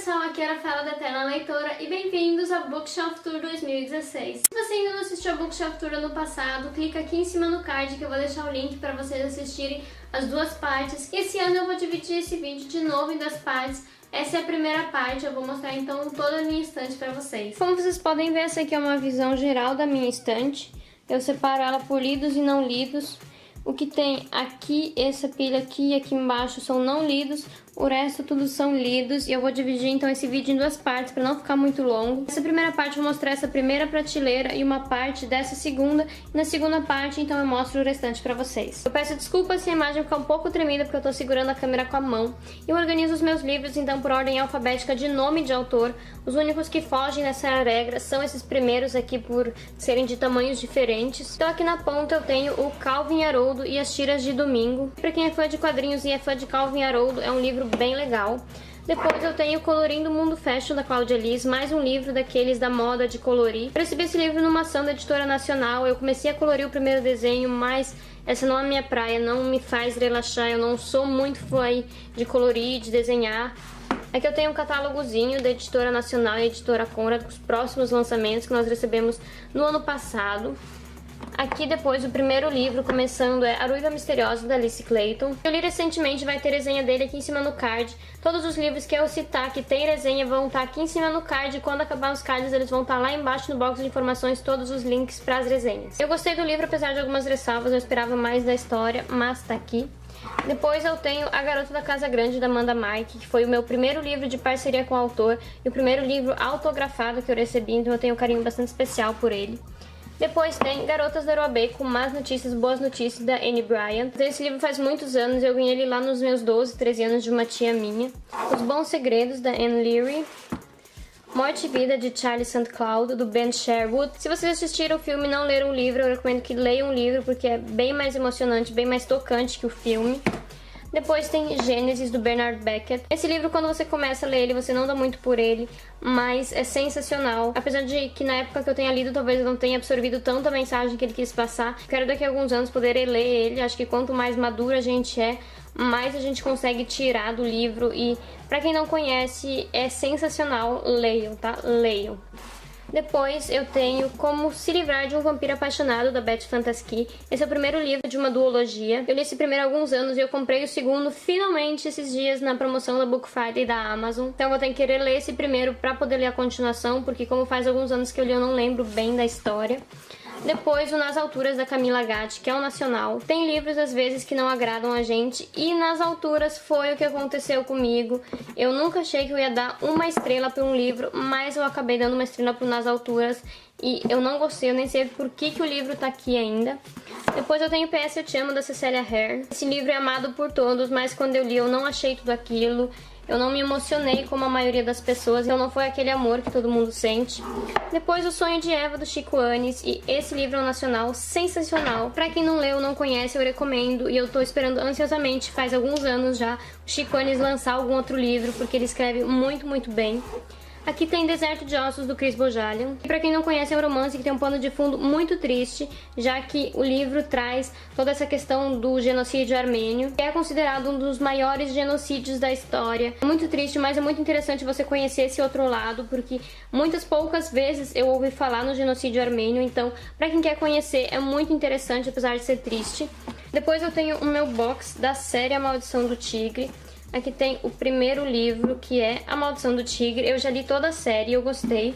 pessoal, aqui é a Rafaela da Eterna Leitora e bem-vindos ao Bookshelf Tour 2016. Se você ainda não assistiu a Bookshelf Tour ano passado, clica aqui em cima no card que eu vou deixar o link para vocês assistirem as duas partes. E esse ano eu vou dividir esse vídeo de novo em duas partes. Essa é a primeira parte, eu vou mostrar então toda a minha estante para vocês. Como vocês podem ver, essa aqui é uma visão geral da minha estante. Eu separo ela por lidos e não lidos. O que tem aqui, essa pilha aqui e aqui embaixo são não lidos, o resto tudo são lidos. E eu vou dividir então esse vídeo em duas partes para não ficar muito longo. Nessa primeira parte eu vou mostrar essa primeira prateleira e uma parte dessa segunda. E na segunda parte então eu mostro o restante para vocês. Eu peço desculpas se a imagem ficar um pouco tremida porque eu tô segurando a câmera com a mão. Eu organizo os meus livros então por ordem alfabética de nome de autor. Os únicos que fogem dessa regra são esses primeiros aqui por serem de tamanhos diferentes. Então aqui na ponta eu tenho o Calvin Haroldo e as tiras de domingo. Para quem é fã de quadrinhos e é fã de Calvin Haroldo, é um livro bem legal. Depois eu tenho Colorindo o Mundo Fashion da Cláudia Liz, mais um livro daqueles da moda de colorir. Eu recebi esse livro numa ação da Editora Nacional. Eu comecei a colorir o primeiro desenho, mas essa não é a minha praia, não me faz relaxar. Eu não sou muito fã de colorir, de desenhar. Aqui eu tenho um catálogozinho da Editora Nacional e Editora Conrad com os próximos lançamentos que nós recebemos no ano passado. Aqui depois o primeiro livro, começando, é A Ruiva Misteriosa, da Alice Clayton. Eu li recentemente, vai ter resenha dele aqui em cima no card. Todos os livros que eu citar que tem resenha vão estar aqui em cima no card. E quando acabar os cards, eles vão estar lá embaixo no box de informações, todos os links para as resenhas. Eu gostei do livro, apesar de algumas ressalvas, eu esperava mais da história, mas tá aqui. Depois eu tenho A Garota da Casa Grande, da Amanda Mike, que foi o meu primeiro livro de parceria com o autor e o primeiro livro autografado que eu recebi, então eu tenho um carinho bastante especial por ele. Depois tem Garotas da Aruabê, com Más Notícias, Boas Notícias, da Anne Bryant. Esse livro faz muitos anos, eu ganhei ele lá nos meus 12, 13 anos de uma tia minha. Os Bons Segredos, da Anne Leary. Morte e Vida, de Charlie St. Cloud, do Ben Sherwood. Se vocês assistiram o filme e não leram o livro, eu recomendo que leiam o livro, porque é bem mais emocionante, bem mais tocante que o filme. Depois tem Gênesis, do Bernard Beckett. Esse livro, quando você começa a ler ele, você não dá muito por ele, mas é sensacional. Apesar de que na época que eu tenha lido, talvez eu não tenha absorvido tanto a mensagem que ele quis passar. Quero daqui a alguns anos poder ler ele. Acho que quanto mais madura a gente é, mais a gente consegue tirar do livro. E pra quem não conhece, é sensacional. Leiam, tá? Leiam. Depois eu tenho Como Se Livrar de um Vampiro Apaixonado, da Beth Fantasky. Esse é o primeiro livro de uma duologia. Eu li esse primeiro há alguns anos e eu comprei o segundo finalmente esses dias na promoção da Book Friday da Amazon. Então eu vou ter que querer ler esse primeiro pra poder ler a continuação, porque como faz alguns anos que eu li, eu não lembro bem da história. Depois o Nas Alturas, da Camila Gatti, que é um nacional. Tem livros às vezes que não agradam a gente e Nas Alturas foi o que aconteceu comigo. Eu nunca achei que eu ia dar uma estrela para um livro, mas eu acabei dando uma estrela pro Nas Alturas e eu não gostei, eu nem sei por que o livro tá aqui ainda. Depois eu tenho PS Eu Te Amo, da Cecília Ahern. Esse livro é amado por todos, mas quando eu li eu não achei tudo aquilo. Eu não me emocionei como a maioria das pessoas, então não foi aquele amor que todo mundo sente. Depois O Sonho de Eva, do Chico Anis, e esse livro é um nacional sensacional. Pra quem não leu, não conhece, eu recomendo, e eu tô esperando ansiosamente, faz alguns anos já, o Chico Anis lançar algum outro livro, porque ele escreve muito, muito bem. Aqui tem Deserto de Ossos, do Chris Bojalian. E pra quem não conhece, é um romance que tem um pano de fundo muito triste, já que o livro traz toda essa questão do genocídio armênio, que é considerado um dos maiores genocídios da história. É muito triste, mas é muito interessante você conhecer esse outro lado, porque muitas poucas vezes eu ouvi falar no genocídio armênio, então pra quem quer conhecer é muito interessante, apesar de ser triste. Depois eu tenho o meu box da série A Maldição do Tigre. Aqui tem o primeiro livro, que é A Maldição do Tigre. Eu já li toda a série e eu gostei.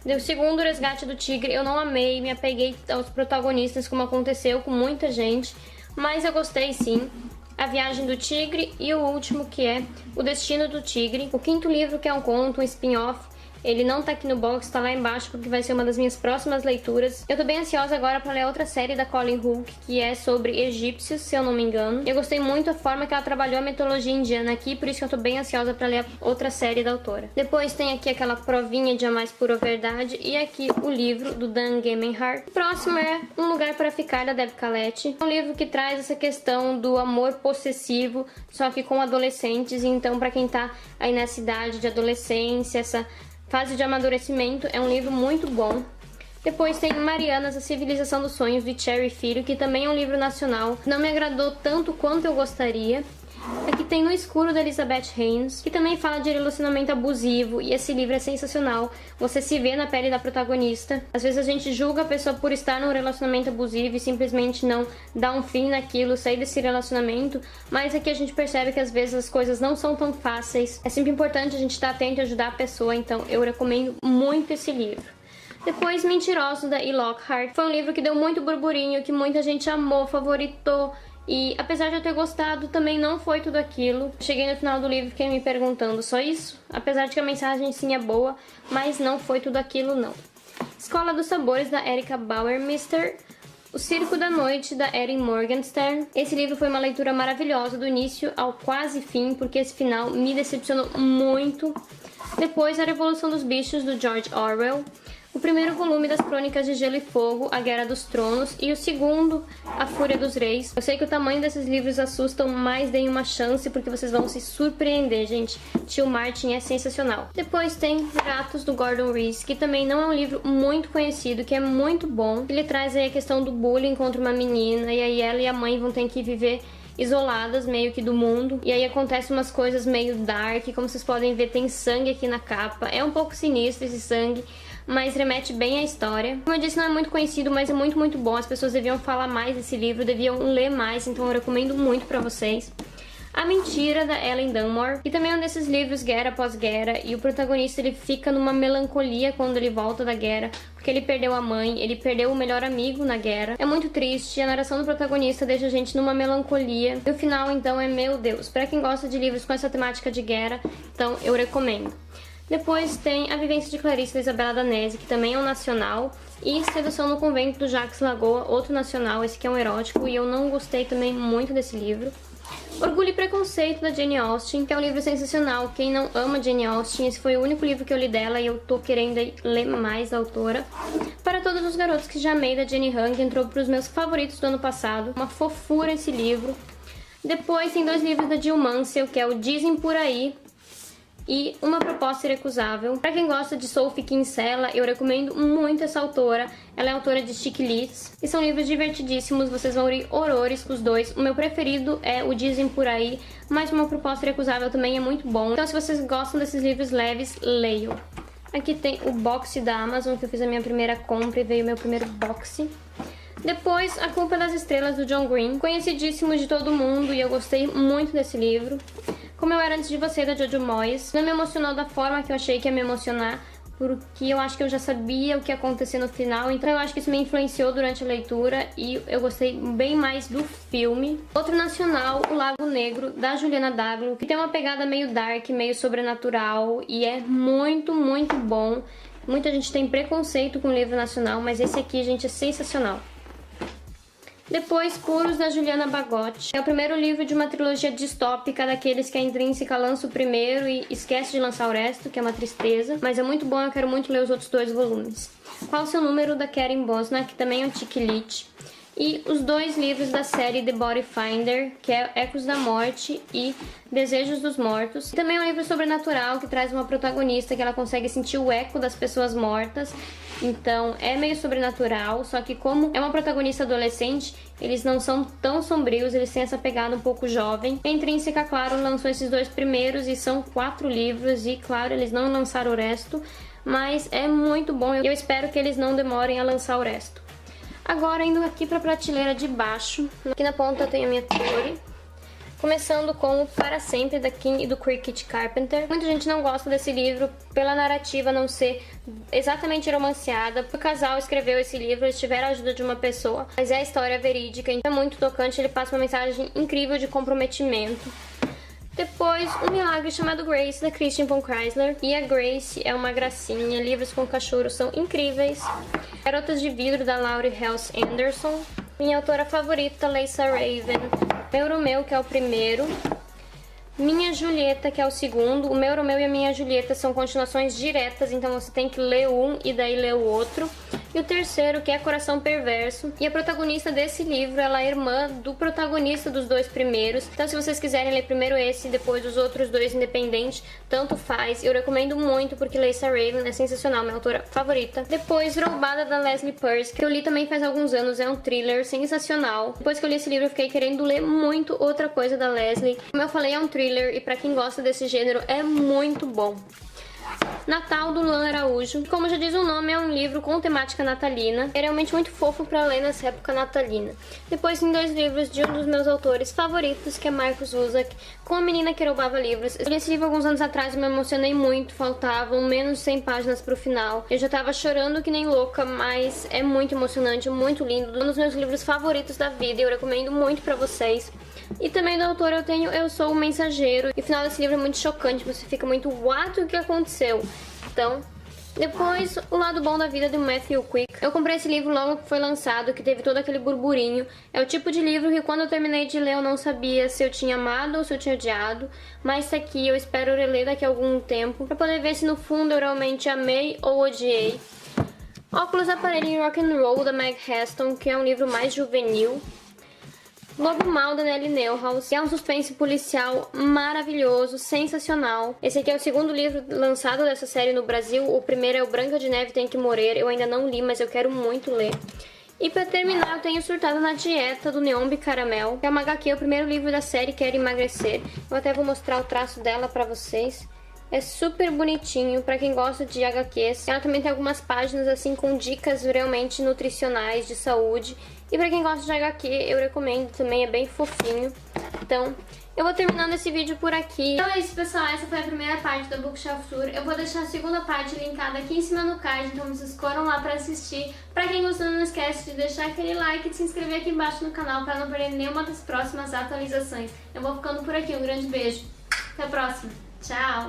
O segundo, O Resgate do Tigre, eu não amei, me apeguei aos protagonistas, como aconteceu com muita gente, mas eu gostei sim. A Viagem do Tigre e o último, que é O Destino do Tigre. O quinto livro, que é um conto, um spin-off. Ele não tá aqui no box, tá lá embaixo, porque vai ser uma das minhas próximas leituras. Eu tô bem ansiosa agora pra ler outra série da Colleen Hooke, que é sobre egípcios, se eu não me engano. Eu gostei muito da forma que ela trabalhou a mitologia indiana aqui, por isso que eu tô bem ansiosa pra ler outra série da autora. Depois tem aqui aquela provinha de A Mais Pura Verdade e aqui o livro do Dan Gemeinhart. O próximo é Um Lugar para Ficar, da Deb Caletti. É um livro que traz essa questão do amor possessivo, só que com adolescentes. Então, pra quem tá aí nessa idade de adolescência, essa fase de amadurecimento, é um livro muito bom. Depois tem Marianas, A Civilização dos Sonhos, de Cherry Filho, que também é um livro nacional. Não me agradou tanto quanto eu gostaria. Aqui tem No Escuro, da Elizabeth Haynes, que também fala de relacionamento abusivo, e esse livro é sensacional. Você se vê na pele da protagonista. Às vezes a gente julga a pessoa por estar num relacionamento abusivo e simplesmente não dar um fim naquilo, sair desse relacionamento, mas aqui a gente percebe que às vezes as coisas não são tão fáceis. É sempre importante a gente estar atento e ajudar a pessoa, então eu recomendo muito esse livro. Depois, Mentiroso, da E. Lockhart. Foi um livro que deu muito burburinho, que muita gente amou, favoritou. E apesar de eu ter gostado, também não foi tudo aquilo. Cheguei no final do livro e fiquei me perguntando, só isso? Apesar de que a mensagem sim é boa, mas não foi tudo aquilo não. Escola dos Sabores, da Erica Bauermeister. O Circo da Noite, da Erin Morgenstern. Esse livro foi uma leitura maravilhosa, do início ao quase fim, porque esse final me decepcionou muito. Depois, A Revolução dos Bichos, do George Orwell. O primeiro volume das Crônicas de Gelo e Fogo, A Guerra dos Tronos, e o segundo, A Fúria dos Reis. Eu sei que o tamanho desses livros assustam, mas deem uma chance porque vocês vão se surpreender, gente. Tio Martin é sensacional. Depois tem Ratos, do Gordon Rees, que também não é um livro muito conhecido, que é muito bom. Ele traz aí a questão do bullying contra uma menina, e aí ela e a mãe vão ter que viver isoladas meio que do mundo, e aí acontecem umas coisas meio dark, como vocês podem ver tem sangue aqui na capa, é um pouco sinistro esse sangue, mas remete bem à história. Como eu disse, não é muito conhecido, mas é muito bom, as pessoas deviam falar mais desse livro, deviam ler mais, então eu recomendo muito pra vocês. A Mentira, da Ellen Dunmore, que também é um desses livros guerra após guerra, e o protagonista ele fica numa melancolia quando ele volta da guerra, porque ele perdeu a mãe, ele perdeu o melhor amigo na guerra. É muito triste, a narração do protagonista deixa a gente numa melancolia, e o final então é, meu Deus, pra quem gosta de livros com essa temática de guerra, então eu recomendo. Depois tem A Vivência de Clarice, da Isabela Danese, que também é um nacional, e Sedução no Convento, do Jacques Lagoa, outro nacional, esse que é um erótico, e eu não gostei também muito desse livro. Orgulho e Preconceito, da Jane Austen, que é um livro sensacional. Quem não ama Jane Austen, esse foi o único livro que eu li dela e eu tô querendo ler mais da autora. Para Todos os Garotos que Já Amei, da Jenny Han, que entrou para os meus favoritos do ano passado. Uma fofura esse livro. Depois tem dois livros da Jill Mansell, que é o Dizem Por Aí e Uma Proposta Irrecusável. Para quem gosta de Sophie Kinsella, eu recomendo muito essa autora. Ela é autora de Chick-Lit e são livros divertidíssimos, vocês vão rir horrores com os dois. O meu preferido é o Dizem Por Aí, mas Uma Proposta Irrecusável também é muito bom. Então se vocês gostam desses livros leves, leiam. Aqui tem o boxe da Amazon, que eu fiz a minha primeira compra e veio o meu primeiro boxe. Depois, A Culpa das Estrelas, do John Green, conhecidíssimo de todo mundo, e eu gostei muito desse livro. Como Eu Era Antes de Você, da Jojo Moyes. Não me emocionou da forma que eu achei que ia me emocionar, porque eu acho que eu já sabia o que ia acontecer no final, então eu acho que isso me influenciou durante a leitura e eu gostei bem mais do filme. Outro nacional, O Lago Negro, da Juliana Daglo, que tem uma pegada meio dark, meio sobrenatural, e é muito bom. Muita gente tem preconceito com o livro nacional, mas esse aqui, gente, é sensacional. Depois, Puros, da Juliana Bagotti. É o primeiro livro de uma trilogia distópica, daqueles que a Intrínseca lança o primeiro e esquece de lançar o resto, que é uma tristeza. Mas é muito bom, eu quero muito ler os outros dois volumes. Qual o Seu Número, da Karen Bosna, que também é um Chick-Lit. E os dois livros da série The Body Finder, que é Ecos da Morte e Desejos dos Mortos. Também é um livro sobrenatural que traz uma protagonista que ela consegue sentir o eco das pessoas mortas. Então é meio sobrenatural, só que como é uma protagonista adolescente, eles não são tão sombrios, eles têm essa pegada um pouco jovem. A Intrínseca, claro, lançou esses dois primeiros e são 4 livros e, claro, eles não lançaram o resto, mas é muito bom e eu espero que eles não demorem a lançar o resto. Agora, indo aqui para a prateleira de baixo, aqui na ponta eu tenho a minha Tori. Começando com o Para Sempre, da Kim e do Cricket Carpenter. Muita gente não gosta desse livro pela narrativa não ser exatamente romanceada. O casal escreveu esse livro, eles tiveram a ajuda de uma pessoa, mas é a história verídica, então é muito tocante, ele passa uma mensagem incrível de comprometimento. Depois, Um Milagre Chamado Grace, da Christian von Chrysler. E a Grace é uma gracinha, livros com cachorro são incríveis. Garotas de Vidro, da Laurie Helse Anderson. Minha autora favorita, Lisa Raven. Meu Romeu, que é o primeiro. Minha Julieta, que é o segundo. O Meu Romeu e a Minha Julieta são continuações diretas, então você tem que ler um e daí ler o outro. e o terceiro, que é Coração Perverso. E a protagonista desse livro, ela é irmã do protagonista dos dois primeiros. Então, se vocês quiserem ler primeiro esse e depois os outros dois independentes, tanto faz. Eu recomendo muito porque Lisa Raven é sensacional, minha autora favorita. Depois, Roubada, da Leslie Pearse, que eu li também faz alguns anos, é um thriller sensacional. Depois que eu li esse livro, eu fiquei querendo ler muito outra coisa da Leslie. Como eu falei, é um thriller e pra quem gosta desse gênero, é muito bom. Natal, do Luan Araújo. Como já diz o nome, é um livro com temática natalina. É realmente muito fofo pra ler nessa época natalina. Depois tem 2 livros de um dos meus autores favoritos, que é Marcus Zusak, com a menina que roubava livros. Eu li esse livro alguns anos atrás e me emocionei muito. Faltavam menos de 100 páginas pro final. Eu já tava chorando que nem louca, mas é muito emocionante, muito lindo. Um dos meus livros favoritos da vida e eu recomendo muito pra vocês. E também do autor eu tenho Eu Sou o Mensageiro. E o final desse livro é muito chocante, você fica muito, what, o que aconteceu? Então, depois, O Lado Bom da Vida, de Matthew Quick. Eu comprei esse livro logo que foi lançado, que teve todo aquele burburinho. É o tipo de livro que quando eu terminei de ler eu não sabia se eu tinha amado ou se eu tinha odiado. Mas tá aqui, eu espero reler daqui a algum tempo, pra poder ver se no fundo eu realmente amei ou odiei. Óculos, Aparelho e Rock and Roll, da Meg Heston, que é um livro mais juvenil. Lobo Mal, da Nellie Neuhaus, que é um suspense policial maravilhoso, sensacional. Esse aqui é o segundo livro lançado dessa série no Brasil. O primeiro é o Branca de Neve Tem Que Morrer. Eu ainda não li, mas eu quero muito ler. E pra terminar, eu tenho Surtada na Dieta, do Neon Caramel, que é uma HQ, o primeiro livro da série Quero Emagrecer. Eu até vou mostrar o traço dela pra vocês. É super bonitinho pra quem gosta de HQs. Ela também tem algumas páginas assim com dicas realmente nutricionais, de saúde. E pra quem gosta de HQ, eu recomendo também, é bem fofinho. Então, eu vou terminando esse vídeo por aqui. Então é isso, pessoal, essa foi a primeira parte do Bookshelf Tour. Eu vou deixar a segunda parte linkada aqui em cima no card, então vocês corram lá pra assistir. Pra quem gostou, não esquece de deixar aquele like e de se inscrever aqui embaixo no canal pra não perder nenhuma das próximas atualizações. Eu vou ficando por aqui, um grande beijo. Até a próxima. Tchau!